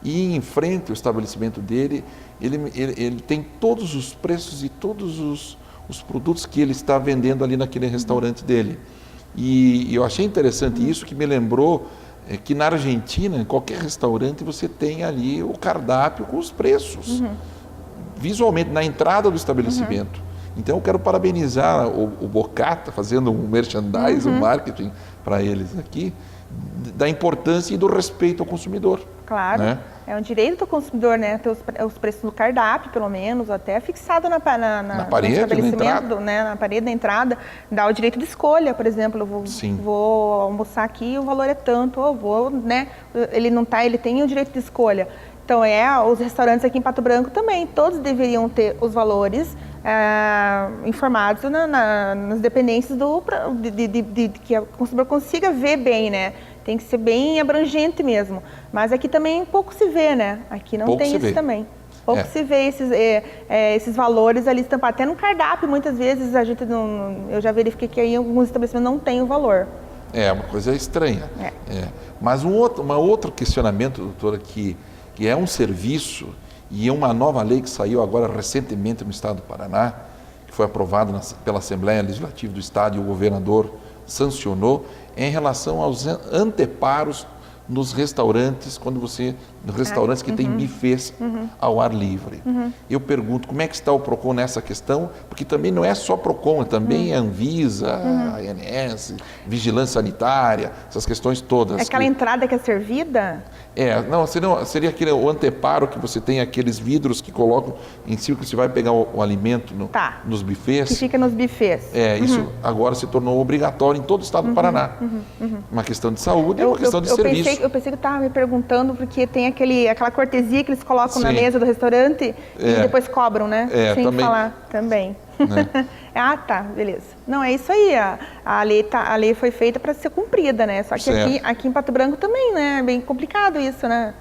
e em frente ao estabelecimento dele, ele tem todos os preços e todos os produtos que ele está vendendo ali naquele restaurante dele. E eu achei interessante isso, que me lembrou que na Argentina, em qualquer restaurante, você tem ali o cardápio com os preços, visualmente, na entrada do estabelecimento. Então eu quero parabenizar o Bocata, fazendo um merchandising, um marketing para eles aqui, da importância e do respeito ao consumidor. Claro, né? É um direito do consumidor, né? Ter os preços no cardápio, pelo menos, até fixado na parede, no estabelecimento, na entrada. né? Na parede da entrada, dá o direito de escolha, por exemplo, eu vou almoçar aqui, o valor é tanto, ou vou, né? Ele tem o direito de escolha. Então, os restaurantes aqui em Pato Branco também, todos deveriam ter os valores informados nas dependências que o consumidor consiga ver bem, né? Tem que ser bem abrangente mesmo. Mas aqui também pouco se vê, né? Aqui não tem isso também. Pouco se vê esses valores ali estampados. Até no cardápio, muitas vezes, eu já verifiquei que aí alguns estabelecimentos não têm o valor. É uma coisa estranha. Mas um outro questionamento, doutora, que é um serviço e uma nova lei que saiu agora recentemente no estado do Paraná, que foi aprovada pela Assembleia Legislativa do Estado e o governador sancionou, em relação aos anteparos nos restaurantes, restaurantes que têm bufês ao ar livre. Eu pergunto, como é que está o PROCON nessa questão? Porque também não é só PROCON, também é Anvisa, a ANS, Vigilância Sanitária, essas questões todas. Aquela entrada que é servida? Seria o anteparo, que você tem aqueles vidros que colocam em cima, que você vai pegar o alimento nos bufês. Que fica nos bufês. Isso agora se tornou obrigatório em todo o estado do Paraná. Uma questão de saúde e uma questão de serviço. Eu pensei que estava me perguntando, porque tem aquela cortesia que eles colocam na mesa do restaurante e depois cobram, né? Sem também. falar também. Né? Tá, beleza. Não, é isso aí. A lei foi feita para ser cumprida, né? Só que aqui em Pato Branco também, né? É bem complicado isso, né?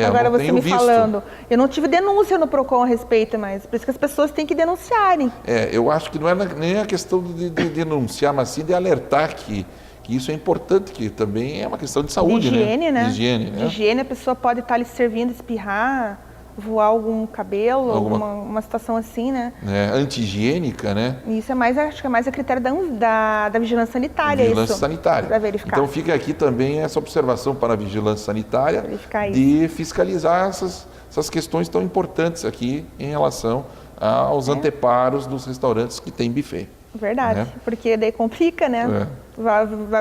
Agora você me falando. Eu não tive denúncia no PROCON a respeito, mas por isso que as pessoas têm que denunciarem. Eu acho que não é nem a questão de denunciar, mas sim de alertar que isso é importante, que também é uma questão de saúde, de higiene, né? De higiene, né? De higiene, a pessoa pode estar lhe servindo, espirrar, voar algum cabelo, uma situação assim, né? Anti-higiênica, né? Isso acho que é mais a critério da vigilância sanitária. Vigilância sanitária. Para verificar. Então fica aqui também essa observação para a vigilância sanitária de fiscalizar essas questões tão importantes aqui em relação aos anteparos dos restaurantes que têm buffet. Verdade, porque daí complica, né?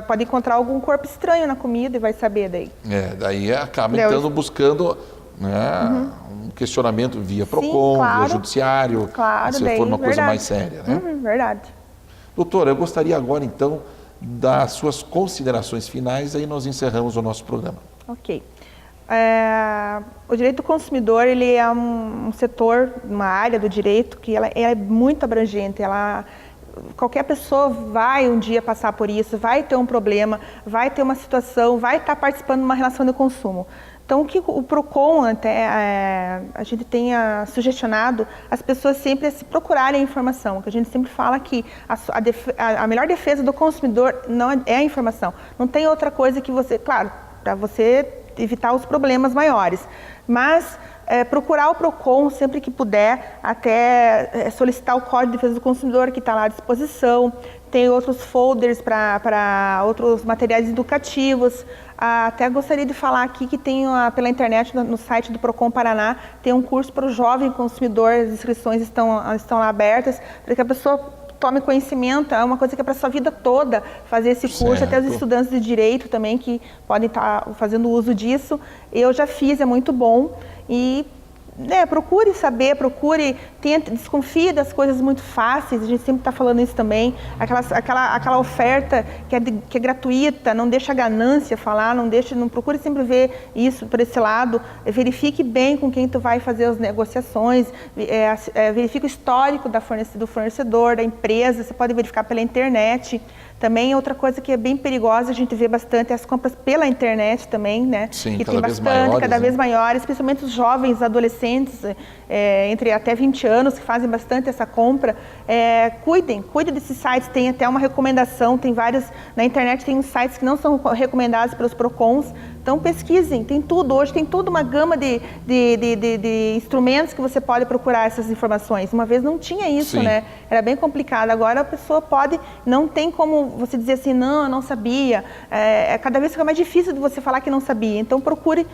Pode encontrar algum corpo estranho na comida e vai saber daí. Daí acaba então buscando um questionamento via PROCON, via judiciário, se for uma coisa mais séria, né? Verdade. Doutora, eu gostaria agora então das suas considerações finais, aí nós encerramos o nosso programa. Ok. O direito do consumidor, ele é um setor, uma área do direito que ela é muito abrangente. Qualquer pessoa vai um dia passar por isso, vai ter um problema, vai ter uma situação, vai estar participando de uma relação de consumo. Então, o que o PROCON, a gente tenha sugestionado as pessoas sempre a se procurarem a informação, que a gente sempre fala que a melhor defesa do consumidor não é a informação. Não tem outra coisa que claro, para você evitar os problemas maiores, mas procurar o PROCON sempre que puder, até solicitar o Código de Defesa do Consumidor, que está lá à disposição. Tem outros folders para outros materiais educativos. Até gostaria de falar aqui que tem pela internet, no site do PROCON Paraná, tem um curso para o jovem consumidor, as inscrições estão lá abertas, para que a pessoa tome conhecimento, é uma coisa que é para a sua vida toda fazer esse curso, até os estudantes de direito também que podem estar fazendo uso disso. Eu já fiz, é muito bom. E procure saber, desconfie das coisas muito fáceis, a gente sempre está falando isso também, aquela oferta que é gratuita, não deixa a ganância falar, não procure sempre ver isso por esse lado, verifique bem com quem tu vai fazer as negociações, verifique o histórico do fornecedor, da empresa, você pode verificar pela internet. Também outra coisa que é bem perigosa, a gente vê bastante, é as compras pela internet também, né? Sim, que tem bastante, cada vez maiores, especialmente os jovens, adolescentes, entre até 20 anos, que fazem bastante essa compra. Cuidem desses sites, tem até uma recomendação, tem vários, na internet tem uns sites que não são recomendados pelos PROCONs, então pesquisem, tem tudo, hoje tem toda uma gama de instrumentos que você pode procurar essas informações. Uma vez não tinha isso, né? era bem complicado. Agora a pessoa pode, não tem como você dizer assim, não, eu não sabia. Cada vez fica mais difícil de você falar que não sabia. Então procure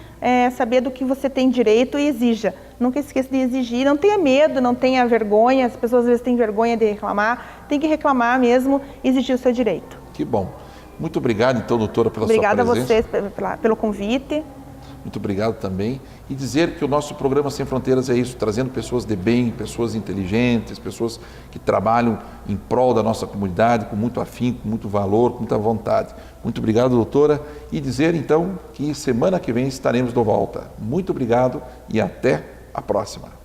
saber do que você tem direito e exija. Nunca esqueça de exigir, não tenha medo, não tenha vergonha. As pessoas às vezes têm vergonha de reclamar. Tem que reclamar mesmo e exigir o seu direito. Que bom. Muito obrigado, então, doutora, pela sua presença. Obrigada a vocês pelo convite. Muito obrigado também. E dizer que o nosso programa Sem Fronteiras é isso, trazendo pessoas de bem, pessoas inteligentes, pessoas que trabalham em prol da nossa comunidade com muito afinco, com muito valor, com muita vontade. Muito obrigado, doutora. E dizer, então, que semana que vem estaremos de volta. Muito obrigado e até a próxima.